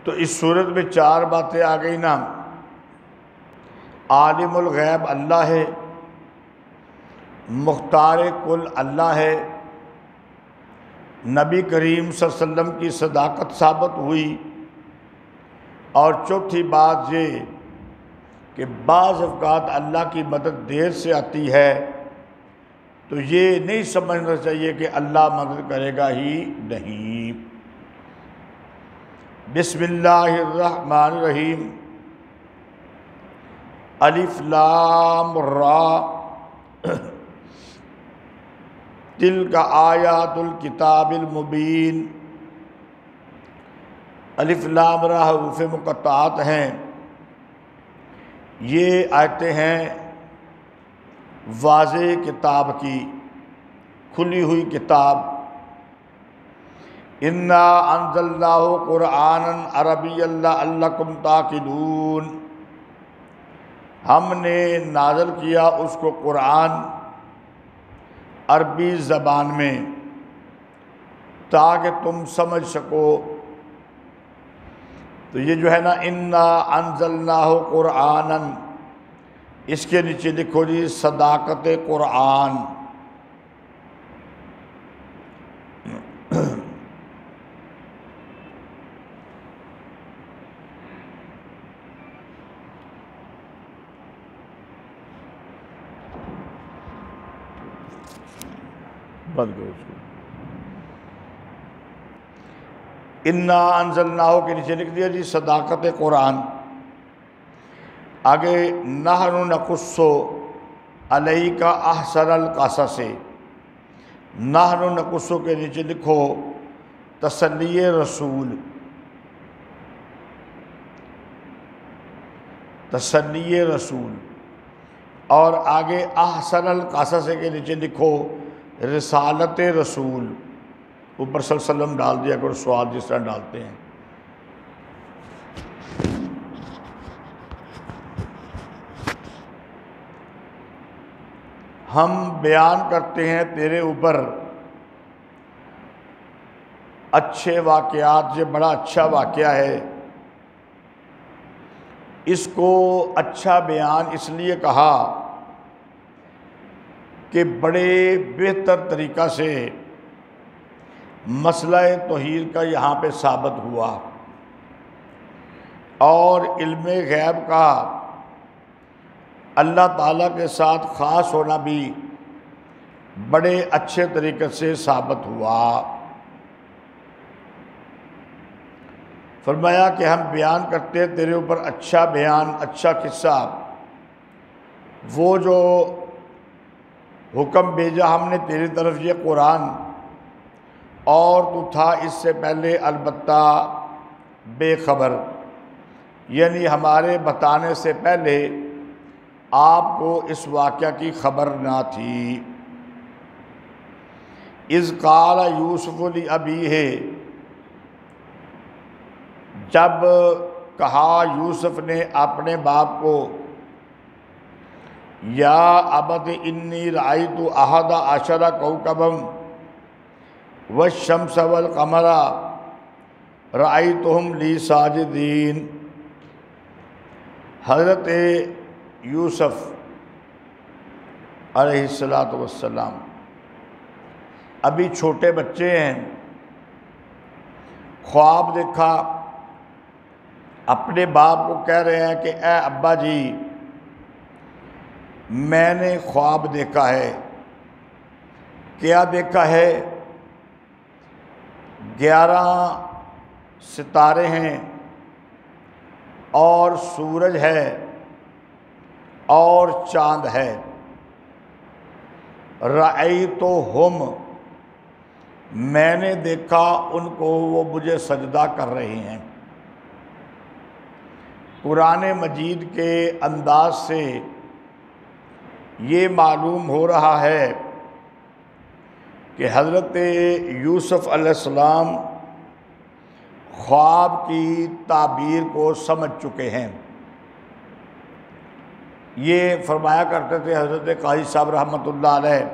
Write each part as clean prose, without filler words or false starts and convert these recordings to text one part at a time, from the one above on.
تو اس صورت میں 4 باتیں آ گئی نا۔ عالم الغیب اللہ ہے، مختار کل اللہ ہے، نبی کریم صلی اللہ علیہ وسلم کی صداقت ثابت ہوئی، اور چوتھی بات یہ کہ بعض اوقات اللہ کی مدد دیر سے آتی ہے، تو یہ نہیں سمجھنا چاہیے کہ اللہ مدد کرے گا ہی نہیں۔ بسم اللہ الرحمن الرحیم۔ الف لام را تلک آیات الکتاب المبین۔ الف لام را حروف مقطعات ہیں، یہ آیتیں ہیں واضح کتاب کی، کھلی ہوئی کتاب۔ انا انزلناہ قرآنا عربیا لعلکم تعقلون، ہم نے نازل کیا اس کو قرآن عربی زبان میں تاکہ تم سمجھ سکو۔ تو یہ جو ہے نا انا انزلناہ قرآنا، اس کے نیچے لکھو جی صداقت قرآن۔ بند کرو اس کو۔ انا انزلناہ کے نیچے لکھ دیا جی صداقت قرآن۔ آگے نحن نقص علیک احسن القصص، نحن نقص کے نیچے لکھو تسلی رسول، تسلی رسول، اور آگے احسن القصص کے نیچے لکھو رسالت رسول۔ اوپر صلی اللہ علیہ وسلم ڈال دیا کرو، سوال جس طرح ڈالتے ہیں۔ ہم بیان کرتے ہیں تیرے اوپر اچھے واقعات، یہ بڑا اچھا واقعہ ہے۔ اس کو اچھا بیان اس لیے کہا کہ بڑے بہتر طریقہ سے مسئلہ توحید کا یہاں پہ ثابت ہوا، اور علم غیب کا اللہ تعالیٰ کے ساتھ خاص ہونا بھی بڑے اچھے طریقے سے ثابت ہوا۔ فرمایا کہ ہم بیان کرتے ہیں تیرے اوپر اچھا بیان، اچھا قصہ، وہ جو حکم بھیجا ہم نے تیری طرف یہ قرآن، اور تو تھا اس سے پہلے البتہ بے خبر، یعنی ہمارے بتانے سے پہلے آپ کو اس واقعہ کی خبر نہ تھی۔ اذ قال یوسف لأبیہ، جب کہا یوسف نے اپنے باپ کو، یا ابت انی رأیت احد عشر کوکبا والشمس والقمر رأیتہم لی ساجدین۔ حضرت یوسف علیہ السلام ابھی چھوٹے بچے ہیں، خواب دیکھا، اپنے باپ کو کہہ رہے ہیں کہ اے ابا جی میں نے خواب دیکھا ہے۔ کیا دیکھا ہے؟ 11 ستارے ہیں، اور سورج ہے، اور چاند ہے۔ رأیتہم، میں نے دیکھا ان کو، وہ مجھے سجدہ کر رہے ہیں۔ قرآن مجید کے انداز سے یہ معلوم ہو رہا ہے کہ حضرت یوسف علیہ السلام خواب کی تعبیر کو سمجھ چکے ہیں۔ یہ فرمایا کرتے تھے حضرت قاضی صاحب رحمۃ اللہ علیہ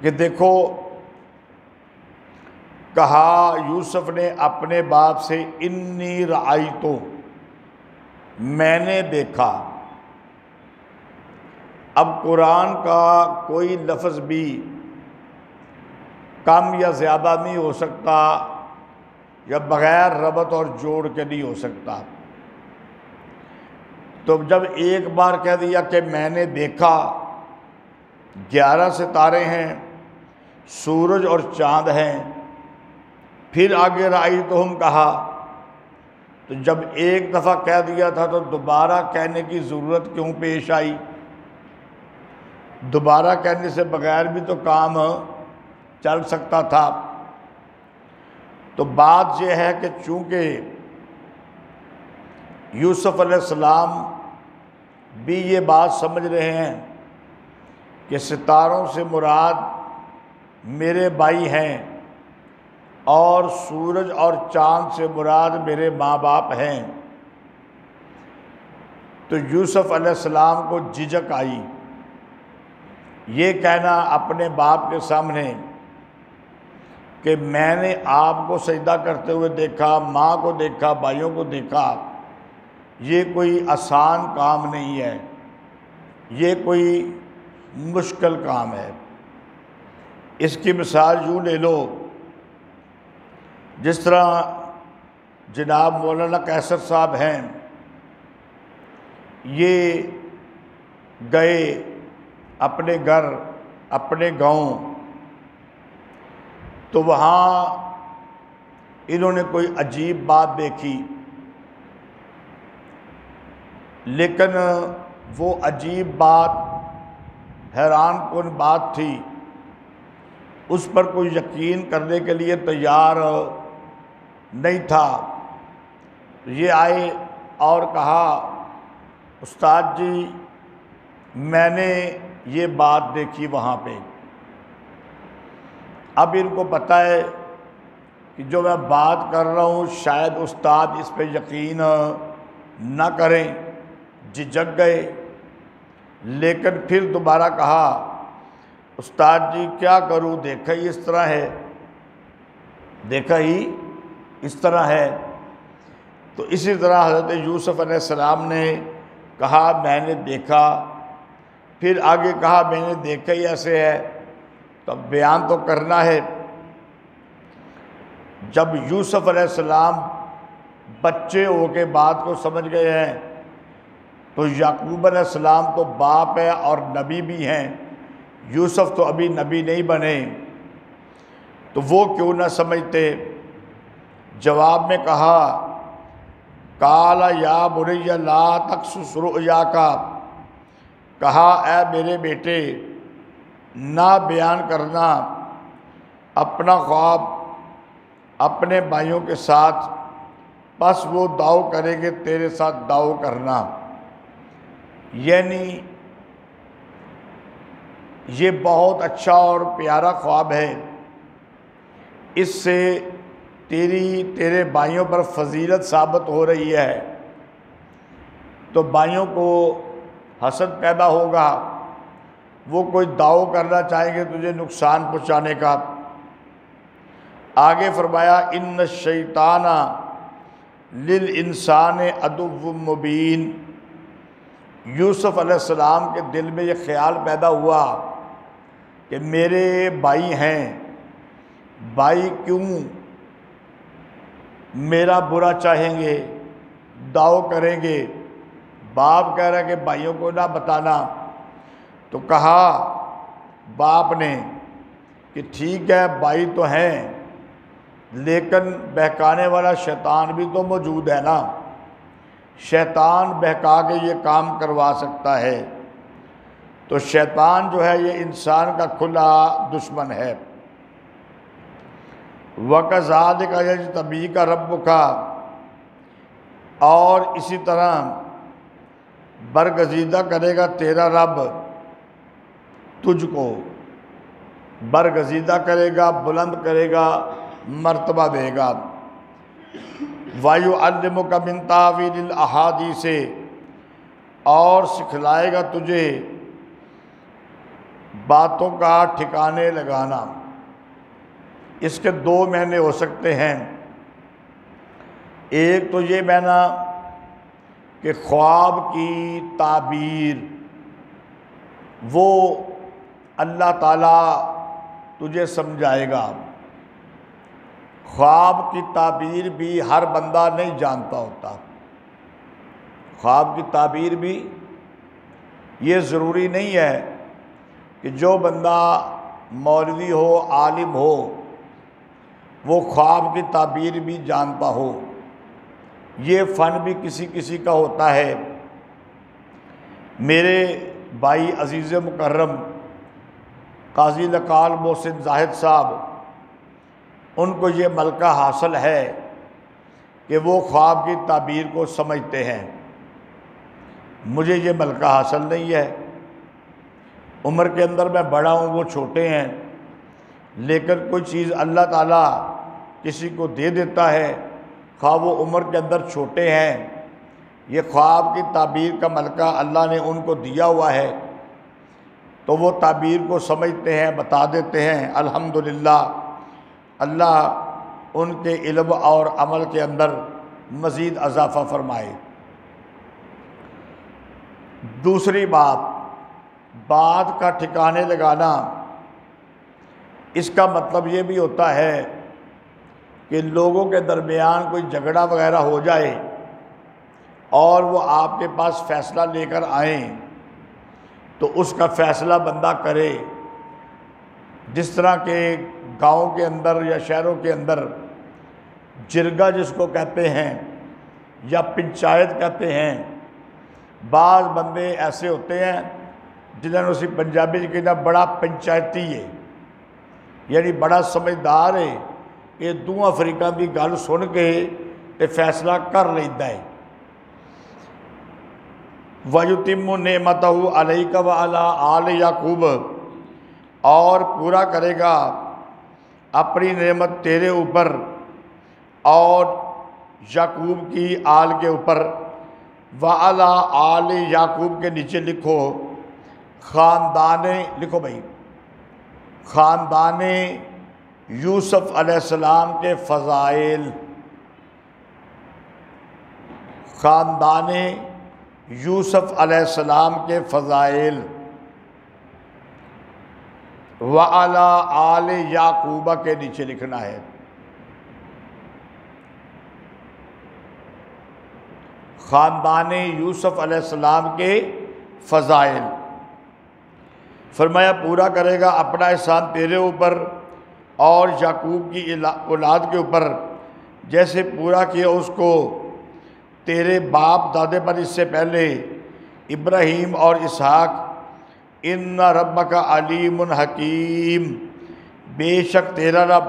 کہ دیکھو کہا یوسف نے اپنے باپ سے انی رأیتو، میں نے دیکھا۔ اب قرآن کا کوئی لفظ بھی کم یا زیادہ نہیں ہو سکتا، یا بغیر ربط اور جوڑ کے نہیں ہو سکتا۔ تو جب ایک بار کہہ دیا کہ میں نے دیکھا، 11 ستارے ہیں، سورج اور چاند ہیں، پھر آگے رأیتہم کہا، تو جب ایک دفعہ کہہ دیا تھا تو دوبارہ کہنے کی ضرورت کیوں پیش آئی؟ دوبارہ کہنے سے بغیر بھی تو کام چل سکتا تھا۔ تو بات یہ ہے کہ چونکہ یوسف علیہ السلام بھی یہ بات سمجھ رہے ہیں کہ ستاروں سے مراد میرے بھائی ہیں اور سورج اور چاند سے مراد میرے ماں باپ ہیں، تو یوسف علیہ السلام کو جھجک آئی یہ کہنا اپنے باپ کے سامنے کہ میں نے آپ کو سجدہ کرتے ہوئے دیکھا، ماں کو دیکھا، بھائیوں کو دیکھا، یہ کوئی آسان کام نہیں ہے، یہ کوئی مشکل کام ہے۔ اس کی مثال یوں لے لو، جس طرح جناب مولانا قیصر صاحب ہیں، یہ گئے اپنے گھر، اپنے گاؤں، تو وہاں انہوں نے کوئی عجیب بات دیکھی، لیکن وہ عجیب بات حیران کن بات تھی، اس پر کوئی یقین کرنے کے لیے تیار نہیں تھا۔ یہ آئے اور کہا استاد جی میں نے یہ بات دیکھی وہاں پہ۔ اب ان کو پتہ ہے کہ جو میں بات کر رہا ہوں شاید استاد اس پہ یقین نہ کریں، جھجک گئے، لیکن پھر دوبارہ کہا استاد جی کیا کروں، دیکھا ہی اس طرح ہے، دیکھا ہی اس طرح ہے۔ تو اسی طرح حضرت یوسف علیہ السلام نے کہا میں نے دیکھا، پھر آگے کہا میں نے دیکھا ہی ایسے ہے، تو بیان تو کرنا ہے۔ جب یوسف علیہ السلام بچے ہو کے بات کو سمجھ گئے ہیں، تو یعقوب علیہ السلام تو باپ ہے اور نبی بھی ہیں، یوسف تو ابھی نبی نہیں بنے، تو وہ کیوں نہ سمجھتے؟ جواب میں کہا قال یا بنی لا تقصص رؤیاک، کہا اے میرے بیٹے نہ بیان کرنا اپنا خواب اپنے بھائیوں کے ساتھ، بس وہ دعو کریں گے تیرے ساتھ دعو کرنا، یعنی یہ بہت اچھا اور پیارا خواب ہے، اس سے تیرے بھائیوں پر فضیلت ثابت ہو رہی ہے، تو بھائیوں کو حسد پیدا ہوگا، وہ کوئی دعو کرنا چاہیں گے تجھے نقصان پہنچانے کا۔ آگے فرمایا ان الشیطان للانسان عدو مبین، یوسف علیہ السلام کے دل میں یہ خیال پیدا ہوا کہ میرے بھائی ہیں، بھائی کیوں میرا برا چاہیں گے، دعو کریں گے، باپ کہہ رہا ہے کہ بھائیوں کو نہ بتانا، تو کہا باپ نے کہ ٹھیک ہے بھائی تو ہیں، لیکن بہکانے والا شیطان بھی تو موجود ہے نا، شیطان بہکا کے یہ کام کروا سکتا ہے، تو شیطان جو ہے یہ انسان کا کھلا دشمن ہے۔ وَكَذَلِكَ يَجْتَبِيكَ رَبُّكَ، اور اسی طرح برگزیدہ کرے گا تیرا رب تجھ کو، برگزیدہ کرے گا، بلند کرے گا، مرتبہ دے گا۔ وَيُعَلِّمُكَ مِن تَأْوِيلِ الْأَحَادِيثِ، اور سکھلائے گا تجھے باتوں کا ٹھکانے لگانا، اس کے دو معنی ہو سکتے ہیں۔ ایک تو یہ معنی کہ خواب کی تعبیر وہ اللہ تعالیٰ تجھے سمجھائے گا۔ خواب کی تعبیر بھی ہر بندہ نہیں جانتا ہوتا۔ خواب کی تعبیر بھی یہ ضروری نہیں ہے کہ جو بندہ مولوی ہو، عالم ہو، وہ خواب کی تعبیر بھی جانتا ہو۔ یہ فن بھی کسی کسی کا ہوتا ہے۔ میرے بھائی عزیز مکرم قاضی لقال محسن زاہد صاحب، ان کو یہ ملکہ حاصل ہے کہ وہ خواب کی تعبیر کو سمجھتے ہیں۔ مجھے یہ ملکہ حاصل نہیں ہے۔ عمر کے اندر میں بڑا ہوں، وہ چھوٹے ہیں، لیکن کوئی چیز اللہ تعالیٰ کسی کو دے دیتا ہے، خواہ وہ عمر کے اندر چھوٹے ہیں۔ یہ خواب کی تعبیر کا ملکہ اللہ نے ان کو دیا ہوا ہے، تو وہ تعبیر کو سمجھتے ہیں، بتا دیتے ہیں۔ الحمدللہ اللہ ان کے علم اور عمل کے اندر مزید اضافہ فرمائے۔ دوسری بات کا ٹھکانے لگانا، اس کا مطلب یہ بھی ہوتا ہے کہ لوگوں کے درمیان کوئی جھگڑا وغیرہ ہو جائے اور وہ آپ کے پاس فیصلہ لے کر آئیں تو اس کا فیصلہ بندہ کرے۔ جس طرح کہ گاؤں کے اندر یا شہروں کے اندر جرگہ جس کو کہتے ہیں یا پنچایت کہتے ہیں، بعض بندے ایسے ہوتے ہیں جنہوں نے اسی پنجابی کی نا بڑا پنچایتی ہے، یعنی بڑا سمجھدار ہے، یہ دو افریقہ بھی گل سن کے تے فیصلہ کر لیتا ہے۔ وَيُتِمُّ نِعْمَتَهُ عَلَيْكَ وَعَلَىٰ آلِ یعقوب، اور پورا کرے گا اپنی نعمت تیرے اوپر اور یعقوب کی آل کے اوپر۔ وَعَلَىٰ آلِ یعقوب کے نیچے لکھو خاندان، لکھو بھائی، خاندان یوسف علیہ السلام کے فضائل، خاندان یوسف علیہ السلام کے فضائل۔ وَعَلَىٰ آلِ یعقوب کے نیچے لکھنا ہے خاندان یوسف علیہ السلام کے فضائل۔ فرمایا پورا کرے گا اپنا احسان تیرے اوپر اور یعقوب کی اولاد کے اوپر، جیسے پورا کیا اس کو تیرے باپ دادے پر اس سے پہلے، ابراہیم اور اسحاق۔ ان ربک علیم حکیم، بے شک تیرا رب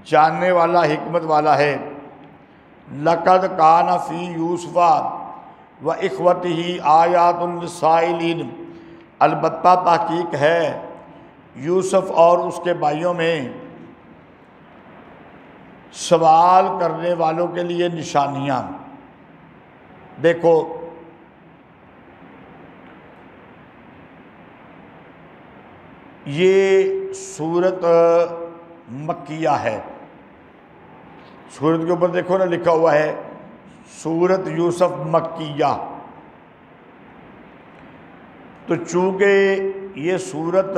جاننے والا حکمت والا ہے۔ لقد کان فی یوسف و اخوتہ آیات للسائلین، البتہ تحقیق ہے یوسف اور اس کے بھائیوں میں سوال کرنے والوں کے لیے نشانیاں۔ دیکھو یہ سورت مکیہ ہے، سورت کے اوپر دیکھو نا لکھا ہوا ہے سورت یوسف مکیہ، تو چونکہ یہ سورت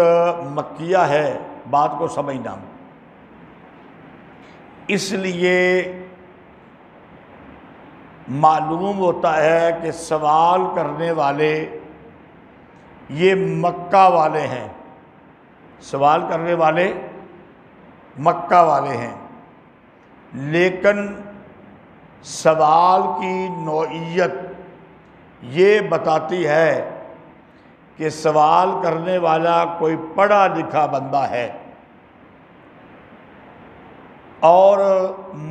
مکیہ ہے، بات کو سمجھنا، اس لیے معلوم ہوتا ہے کہ سوال کرنے والے یہ مکہ والے ہیں، سوال کرنے والے مکہ والے ہیں، لیکن سوال کی نوعیت یہ بتاتی ہے کہ سوال کرنے والا کوئی پڑھا لکھا بندہ ہے، اور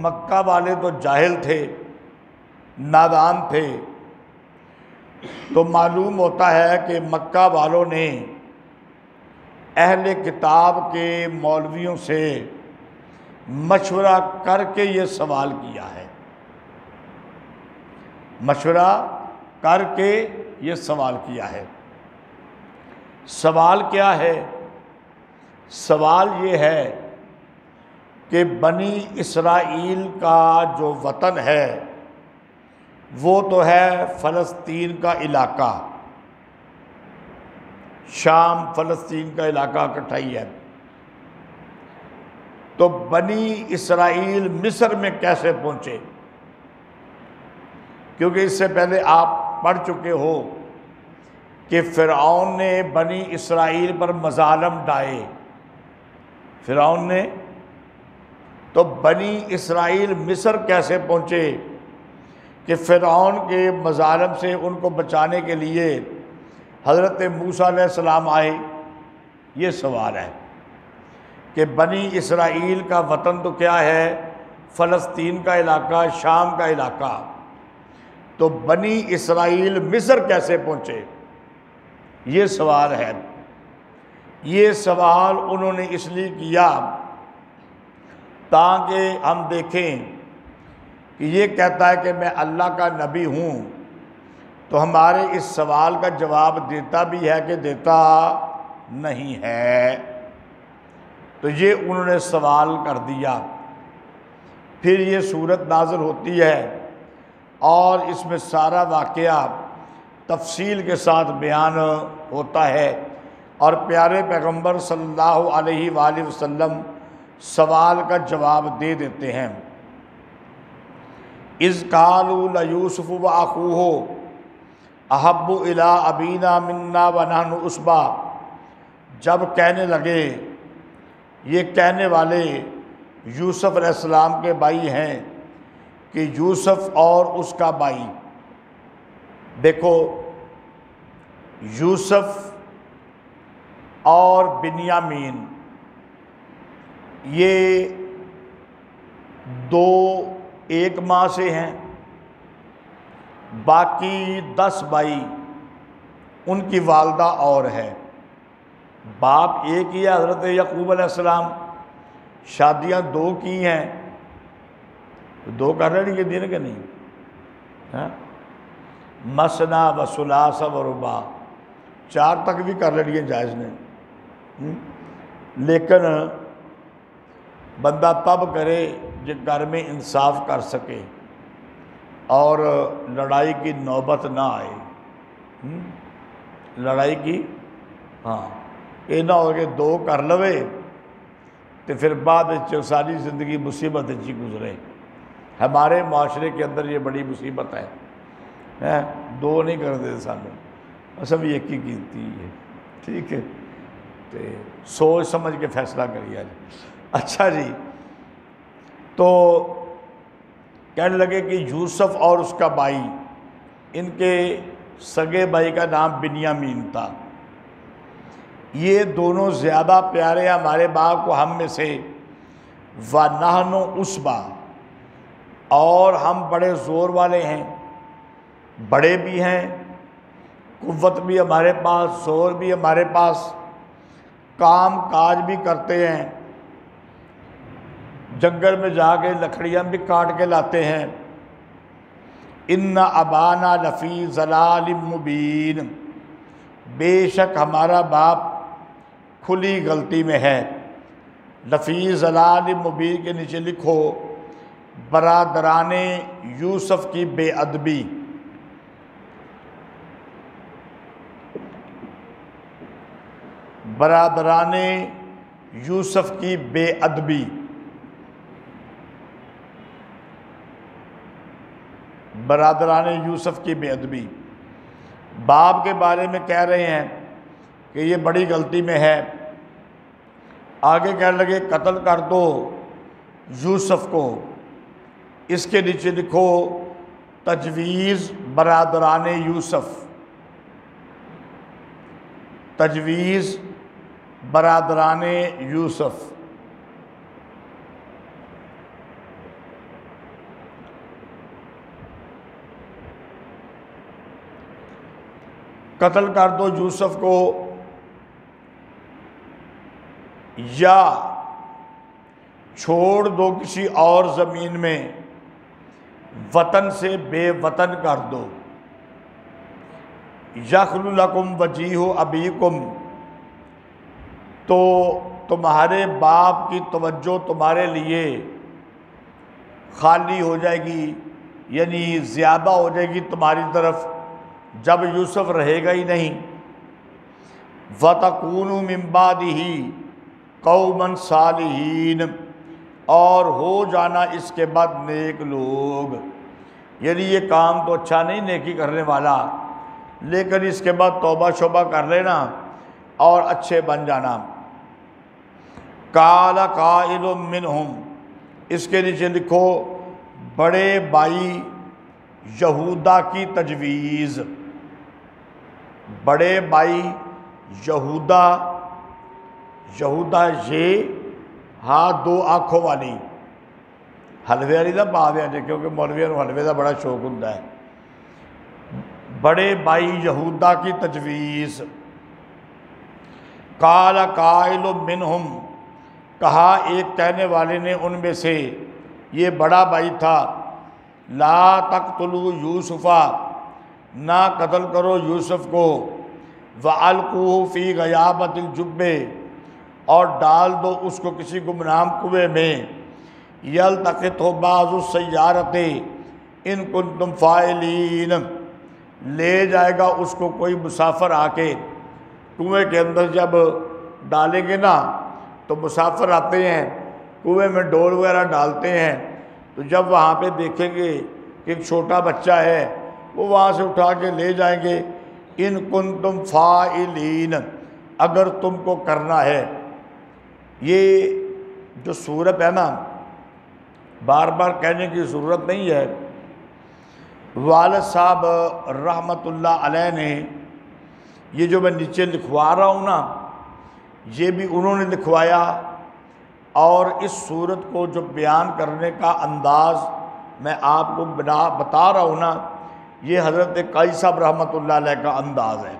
مکہ والے تو جاہل تھے، نادان تھے، تو معلوم ہوتا ہے کہ مکہ والوں نے اہل کتاب کے مولویوں سے مشورہ کر کے یہ سوال کیا ہے، مشورہ کر کے یہ سوال کیا ہے۔ سوال کیا ہے؟ سوال یہ ہے کہ بنی اسرائیل کا جو وطن ہے وہ تو ہے فلسطین کا علاقہ، شام فلسطین کا علاقہ اکٹھا ہی ہے۔ تو بنی اسرائیل مصر میں کیسے پہنچے؟ کیونکہ اس سے پہلے آپ پڑھ چکے ہو کہ فرعون نے بنی اسرائیل پر مظالم ڈھائے، فرعون نے۔ تو بنی اسرائیل مصر کیسے پہنچے؟ کہ فرعون کے مظالم سے ان کو بچانے کے لیے حضرت موسیٰ علیہ السلام آئے؟ یہ سوال ہے کہ بنی اسرائیل کا وطن تو کیا ہے؟ فلسطین کا علاقہ، شام کا علاقہ۔ تو بنی اسرائیل مصر کیسے پہنچے؟ یہ سوال ہے۔ یہ سوال انہوں نے اس لیے کیا تاکہ ہم دیکھیں کہ یہ کہتا ہے کہ میں اللہ کا نبی ہوں، تو ہمارے اس سوال کا جواب دیتا بھی ہے کہ دیتا نہیں ہے۔ تو یہ انہوں نے سوال کر دیا۔ پھر یہ صورت نازل ہوتی ہے اور اس میں سارا واقعہ تفصیل کے ساتھ بیان ہوتا ہے، اور پیارے پیغمبر صلی اللہ علیہ وآلہ وسلم سوال کا جواب دے دیتے ہیں۔ اذ قالوا لیوسف واخوہ احب الی ابینا منا ونحن عصبہ، جب کہنے لگے، یہ کہنے والے یوسف علیہ السلام کے بھائی ہیں کہ یوسف اور اس کا بھائی، دیکھو یوسف اور بنیامین یہ دو ایک ماں سے ہیں، باقی 10 بھائی ان کی والدہ اور ہے، باپ ایک ہی ہے حضرت یعقوب علیہ السلام، شادیاں 2 کی ہیں، 2 کر رہے ہیں دن کے نہیں، مثنا و ثلاث و رباع، 4 تک بھی کر لڑی ہیں جائز نے، لیکن بندہ تب کرے جب گھر میں انصاف کر سکے اور لڑائی کی نوبت نہ آئے، لڑائی کی یہ نہ ہو کہ 2 کر لوے تو پھر بعد ساری زندگی مصیبت جی گزرے۔ ہمارے معاشرے کے اندر یہ بڑی مصیبت ہے، 2 نہیں کر دے سانوں، اصل ایک ہی کیتی ہے، ٹھیک ہے، تو سوچ سمجھ کے فیصلہ کریے۔ اچھا جی، تو کہنے لگے کہ یوسف اور اس کا بھائی، ان کے سگے بھائی کا نام بنیامین تھا، یہ دونوں زیادہ پیارے ہیں ہمارے باپ کو ہم میں سے، وَنَحْنُ عُصْبَةٌ، اور ہم بڑے زور والے ہیں، بڑے بھی ہیں، قوت بھی ہمارے پاس، زور بھی ہمارے پاس، کام کاج بھی کرتے ہیں، جنگل میں جا کے لکڑیاں بھی کاٹ کے لاتے ہیں۔ ان ابانا لفی ضلال مبین، بے شک ہمارا باپ کھلی غلطی میں ہے۔ لفی ضلال مبین کے نیچے لکھو برادران یوسف کی بے ادبی، برادران یوسف کی بے ادبی، برادران یوسف کی بے ادبی، باپ کے بارے میں کہہ رہے ہیں کہ یہ بڑی غلطی میں ہے۔ آگے کہنے لگے قتل کر دو یوسف کو، اس کے نیچے لکھو تجویز برادران یوسف، تجویز برادران یوسف۔ قتل کر دو یوسف کو یا چھوڑ دو کسی اور زمین میں، وطن سے بے وطن کر دو۔ یخل لکم وجیہ ابیکم، تو تمہارے باپ کی توجہ تمہارے لیے خالی ہو جائے گی، یعنی زیادہ ہو جائے گی تمہاری طرف جب یوسف رہے گا ہی نہیں۔ وَتَكُونُوا مِن بَعْدِهِ قَوْمًا صَالِحِينَ، اور ہو جانا اس کے بعد نیک لوگ، یعنی یہ کام تو اچھا نہیں نیکی کرنے والا، لیکن اس کے بعد توبہ شوبہ کر لینا اور اچھے بن جانا۔ قَالَ قَائِلٌ مِّنْهُمْ، اس کے نیچے لکھو بڑے بھائی یہودا کی تجویز۔ بڑے بھائی یہودا، یہودا یہ ہاں دو آنکھوں والی، حلوے والی نہ پا دیا جی، کیونکہ مولویوں کو حلوے کا بڑا شوق ہوتا ہے۔ بڑے بھائی یہودا کی تجویز۔ قال قائل منہم، کہا ایک کہنے والے نے ان میں سے، یہ بڑا بھائی تھا، لا تقتلوا یوسفا، نہ قتل کرو یوسف کو، وَأَلْقُوهُ فِي غَيَابَةِ الْجُبِّ، اور ڈال دو اس کو کسی گمنام کنویں میں، يَلْتَقِطْهُ بَعْضُ السَّيَّارَةِ إِن كُنتُمْ فَاعِلِينَ، لے جائے گا اس کو کوئی مسافر آ کے۔ کنویں کے اندر جب ڈالیں گے نا تو مسافر آتے ہیں، کنویں میں ڈول وغیرہ ڈالتے ہیں، تو جب وہاں پہ دیکھیں گے کہ ایک چھوٹا بچہ ہے، وہ وہاں سے اٹھا کے لے جائیں گے۔ ان کنتم فاعلین، اگر تم کو کرنا ہے۔ یہ جو صورت ہے نا، بار بار کہنے کی ضرورت نہیں ہے، والد صاحب رحمۃ اللہ علیہ نے یہ جو میں نیچے لکھوا رہا ہوں نا، یہ بھی انہوں نے لکھوایا، اور اس صورت کو جو بیان کرنے کا انداز میں آپ کو بتا رہا ہوں نا، یہ حضرت قاضی صاحب رحمۃ اللہ علیہ کا انداز ہے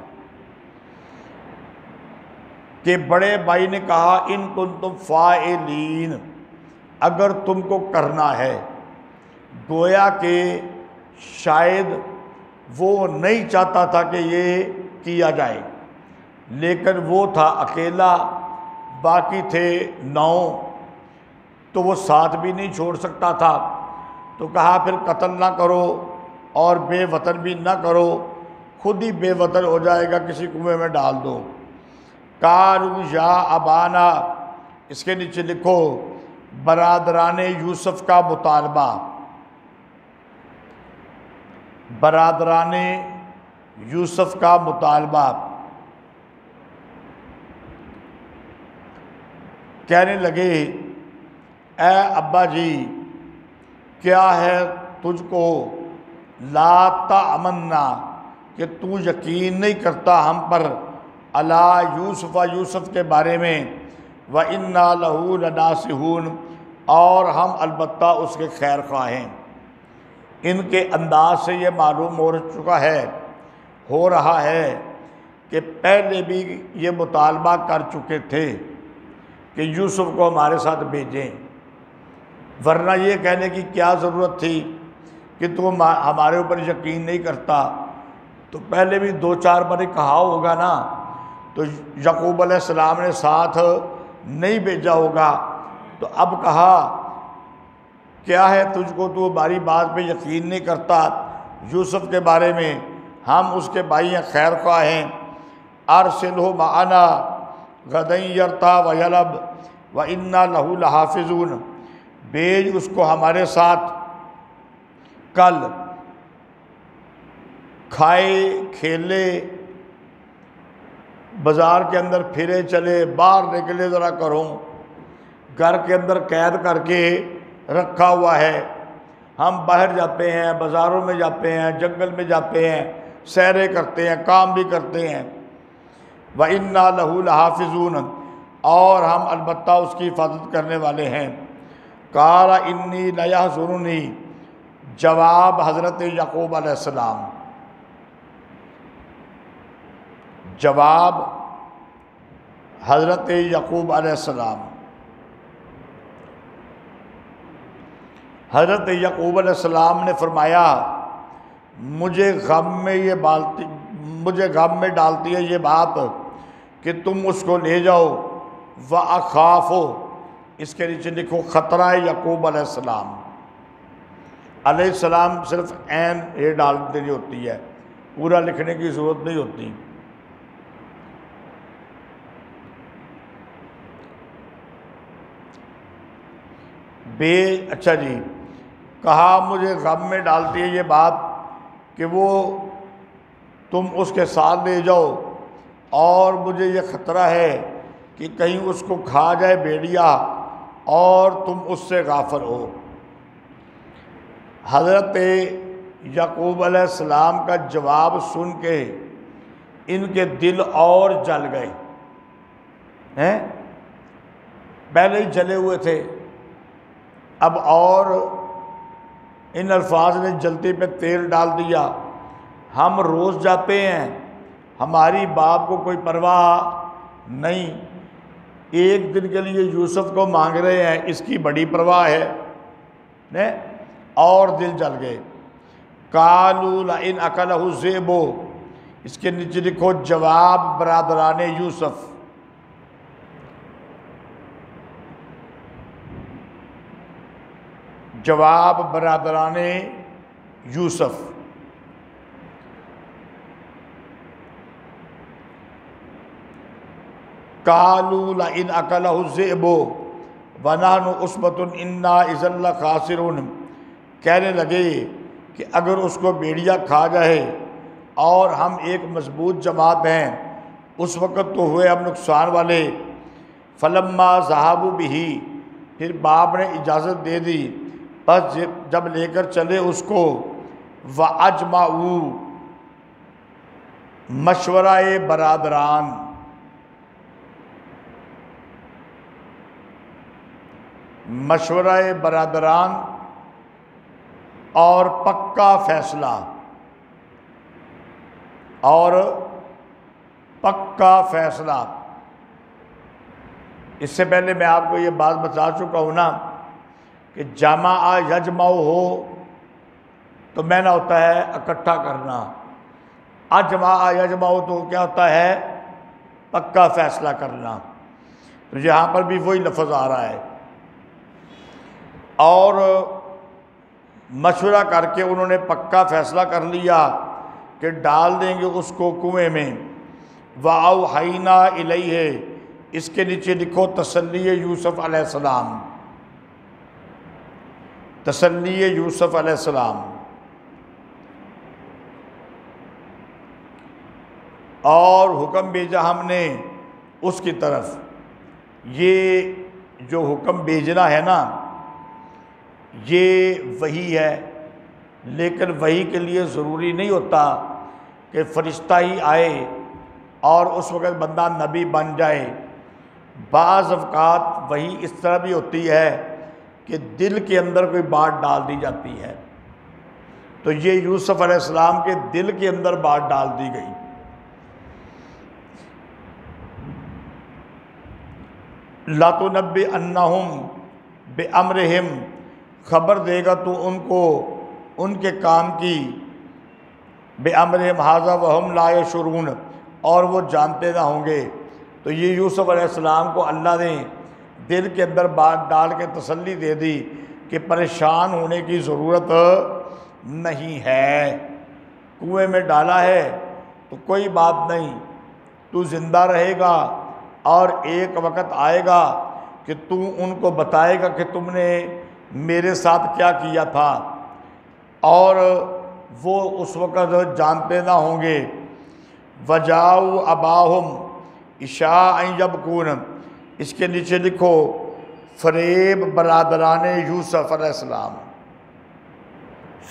کہ بڑے بھائی نے کہا ان کنتم فاعلین، اگر تم کو کرنا ہے۔ گویا کہ شاید وہ نہیں چاہتا تھا کہ یہ کیا جائے، لیکن وہ تھا اکیلا، باقی تھے 9، تو وہ ساتھ بھی نہیں چھوڑ سکتا تھا، تو کہا پھر قتل نہ کرو اور بے وطن بھی نہ کرو، خود ہی بے وطن ہو جائے گا، کسی کنویں میں ڈال دو۔ قالوا یا ابانا، اس کے نیچے لکھو برادران یوسف کا مطالبہ۔ برادران یوسف کا مطالبہ، کہنے لگے اے ابا جی، کیا ہے تجھ کو، لا تأمنا، کہ تو یقین نہیں کرتا ہم پر، علی یوسف، یوسف کے بارے میں، وَإِنَّا لَهُ لَنَاصِحُونَ، اور ہم البتہ اس کے خیر خواہ ہیں۔ ان کے انداز سے یہ معلوم ہو چکا ہے، ہو رہا ہے کہ پہلے بھی یہ مطالبہ کر چکے تھے کہ یوسف کو ہمارے ساتھ بھیجیں، ورنہ یہ کہنے کی کیا ضرورت تھی کہ تم ہمارے اوپر یقین نہیں کرتا۔ تو پہلے بھی 2-4 بار کہا ہوگا نا، تو یعقوب علیہ السلام نے ساتھ نہیں بھیجا ہوگا، تو اب کہا کیا ہے تجھ کو، تو ہماری بات پہ یقین نہیں کرتا یوسف کے بارے میں، ہم اس کے بھائی ہیں، خیر خواہ ہیں۔ ارسلہ معنا غدا یرتع ویلعب وإنا لہ لحافظون، بھیج اس کو ہمارے ساتھ، کل کھائے کھیلے، بازار کے اندر پھرے چلے، باہر نکلے ذرا کروں، گھر کے اندر قید کر کے رکھا ہوا ہے، ہم باہر جاتے ہیں، بازاروں میں جاتے ہیں، جنگل میں جاتے ہیں، سیریں کرتے ہیں، کام بھی کرتے ہیں۔ وَإِنَّا لَهُ لَحَافِظُونَ، اور ہم البتہ اس کی حفاظت کرنے والے ہیں۔ قَالَ إِنِّي لَيَحْزُنُنِي، جواب حضرت یعقوب علیہ السلام، جواب حضرت یعقوب علیہ السلام، حضرت یعقوب علیہ السلام نے فرمایا مجھے غم میں ڈالتی ہے یہ بات کہ تم اس کو لے جاؤ وَأَخَافُ، اس کے نیچے لکھو خطرہ یعقوب علیہ السلام۔ علیہ السلام صرف عین یہ ڈال دینی ہوتی ہے، پورا لکھنے کی ضرورت نہیں ہوتی۔ اچھا جی، کہا مجھے غم میں ڈالتی ہے یہ بات کہ وہ تم اس کے ساتھ لے جاؤ، اور مجھے یہ خطرہ ہے کہ کہیں اس کو کھا جائے بھیڑیا اور تم اس سے غافل ہو۔ حضرت یعقوب علیہ السلام کا جواب سن کے ان کے دل اور جل گئے ہیں، پہلے ہی جلے ہوئے تھے، اب اور ان الفاظ نے جلتی پہ تیل ڈال دیا۔ ہم روز جاتے ہیں، ہماری باپ کو کوئی پرواہ نہیں، ایک دن کے لیے یوسف کو مانگ رہے ہیں، اس کی بڑی پرواہ ہے، اور دل جل گئے۔ قالوا لئن اکلہ الذئب، اس کے نیچے لکھو جواب برادران یوسف۔ جواب برادران یوسف۔ قالوا لئن اکلہ الذئب ونحن عصبۃ انا اذا لخاسرون، کہنے لگے کہ اگر اس کو بھیڑیا کھا جائے اور ہم ایک مضبوط جماعت ہیں، اس وقت تو ہوئے ہم نقصان والے۔ فلما ذهبوا به، پھر باپ نے اجازت دے دی، بس جب لے کر چلے اس کو، وَأَجْمَعُوا، مشورہ برادران، مشورہ برادران اور پکا فیصلہ، اور پکا فیصلہ۔ اس سے پہلے میں آپ کو یہ بات بتا چکا ہوں نا کہ جمع یجمع ہو تو میں نہ ہوتا ہے اکٹھا کرنا، اجمع یجمع تو کیا ہوتا ہے پکا فیصلہ کرنا۔ تو یہاں پر بھی وہی لفظ آ رہا ہے، اور مشورہ کر کے انہوں نے پکا فیصلہ کر لیا کہ ڈال دیں گے اس کو کنویں میں۔ وَأَوْحَيْنَا إِلَيْهِ، اس کے نیچے لکھو تسلی یوسف علیہ السلام، تسلی یوسف علیہ السلام۔ اور حکم بھیجا ہم نے اس کی طرف۔ یہ جو حکم بھیجنا ہے نا، یہ وحی ہے، لیکن وحی کے لیے ضروری نہیں ہوتا کہ فرشتہ ہی آئے اور اس وقت بندہ نبی بن جائے۔ بعض اوقات وحی اس طرح بھی ہوتی ہے کہ دل کے اندر کوئی بات ڈال دی جاتی ہے، تو یہ یوسف علیہ السلام کے دل کے اندر بات ڈال دی گئی۔ لَتُنَبِّئَنَّهُمْ بِأَمْرِهِمْ، خبر دے گا تو ان کو ان کے کام کی، بِأَمْرِهِمْ هَذَا وَهُمْ لَا يَشْعُرُونَ، اور وہ جانتے نہ ہوں گے۔ تو یہ یوسف علیہ السلام کو اللہ نے دل کے اندر بات ڈال کے تسلی دے دی کہ پریشان ہونے کی ضرورت نہیں ہے، کنویں میں ڈالا ہے تو کوئی بات نہیں، تو زندہ رہے گا، اور ایک وقت آئے گا کہ تو ان کو بتائے گا کہ تم نے میرے ساتھ کیا کیا تھا، اور وہ اس وقت جانتے نہ ہوں گے۔ وَجَاءُوا أَبَاهُمْ عِشَاءً يَبْكُونَ، اس کے نیچے لکھو فریب برادران یوسف علیہ السلام،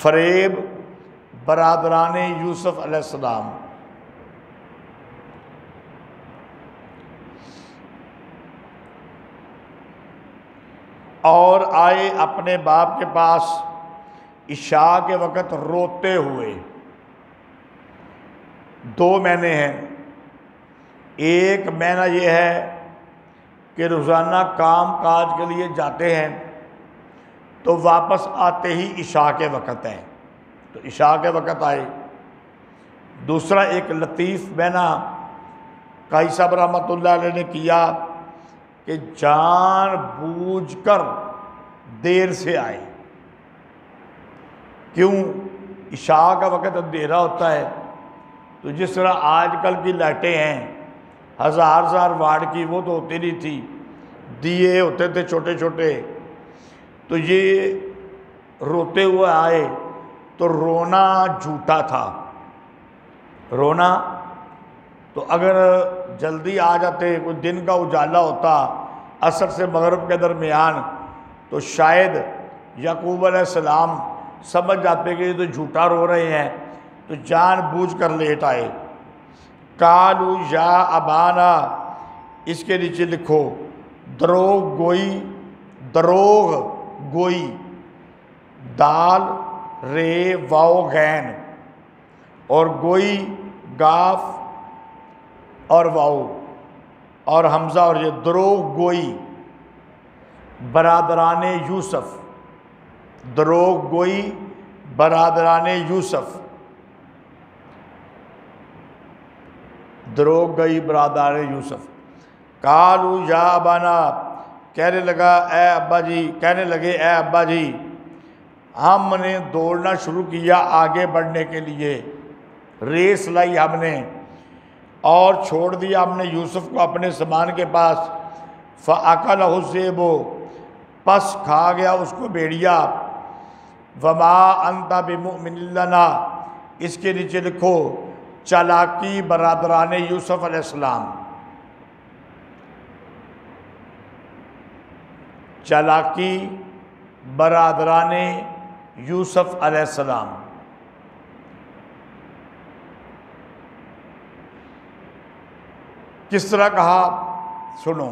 فریب برادران یوسف علیہ السلام۔ اور آئے اپنے باپ کے پاس عشاء کے وقت روتے ہوئے۔ دو معنی ہیں، ایک معنی یہ ہے کہ روزانہ کام کاج کے لیے جاتے ہیں تو واپس آتے ہی عشاء کے وقت ہیں، تو عشاء کے وقت آئے۔ دوسرا ایک لطیف معنی قاضی صاحب رحمۃ اللہ علیہ نے کیا کہ جان بوجھ کر دیر سے آئے۔ کیوں؟ عشاء کا وقت اندھیرا ہوتا ہے، تو جس طرح آج کل کی لائٹیں ہیں 1000 واٹ کی، وہ تو ہوتی نہیں تھی، دیے ہوتے تھے چھوٹے چھوٹے، تو یہ روتے ہوئے آئے تو رونا جھوٹا تھا۔ رونا تو اگر جلدی آ جاتے، کوئی دن کا اجالا ہوتا عصر سے مغرب کے درمیان، تو شاید یعقوب علیہ السلام سمجھ جاتے کہ یہ تو جھوٹا رو رہے ہیں، تو جان بوجھ کر لیٹ آئے۔ قالوا یا ابانا، اس کے نیچے لکھو دروغ گوئی، دروغ گوئی، دال رے واو غین، اور گوئی گاف اور واو اور حمزہ، اور یہ دروغ گوئی برادران یوسف، دروغ گوئی برادران یوسف، دروغ گئی برادران یوسف۔ قالوا یا ابانا، کہنے لگے اے ابا جی، ہم نے دوڑنا شروع کیا آگے بڑھنے کے لیے، ریس لائی ہم نے اور چھوڑ دیا ہم نے یوسف کو اپنے سامان کے پاس۔ فَأَكَلَهُ الذِّئْبُ، پس کھا گیا اس کو بھیڑیا۔ وَمَا أَنْتَ بِمُؤْمِنٍ لَنَا، اس کے نیچے لکھو چالاکی برادران یوسف علیہ السلام، چالاکی برادران یوسف علیہ السلام۔ کس طرح کہا سنو،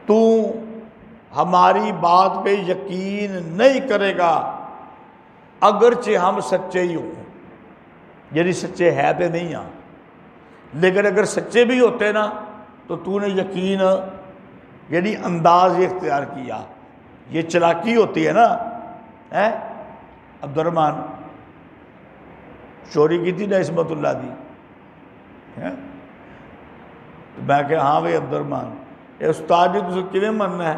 تو ہماری بات پہ یقین نہیں کرے گا اگرچہ ہم سچے ہی ہوں، یعنی سچے ہے تو نہیں ہاں، لیکن اگر سچے بھی ہوتے نا تو نے یقین یعنی انداز اختیار کیا۔ یہ چلاکی ہوتی ہے نا، عبد الرحمن چوری کی تھی نا عصمت اللہ دی، میں کہ ہاں بھائی عبد الرحمن اے استاد جی تسے کیویں مننا ہے،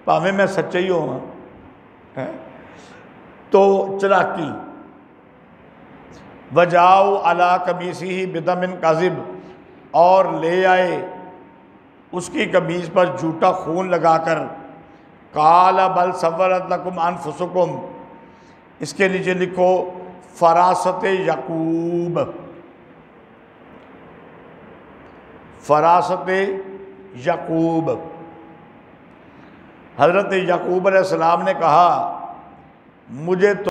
پاویں میں سچا ہی ہوا۔ تو چلاکی، وجاؤ علی قمیصہ بدم کذب، اور لے آئے اس کی قمیص پر جھوٹا خون لگا کر۔ قال بل سولت لکم انفسکم، اس کے نیچے لکھو فراست یعقوب، فراست یعقوب۔ حضرت یعقوب علیہ السلام نے کہا مجھے تو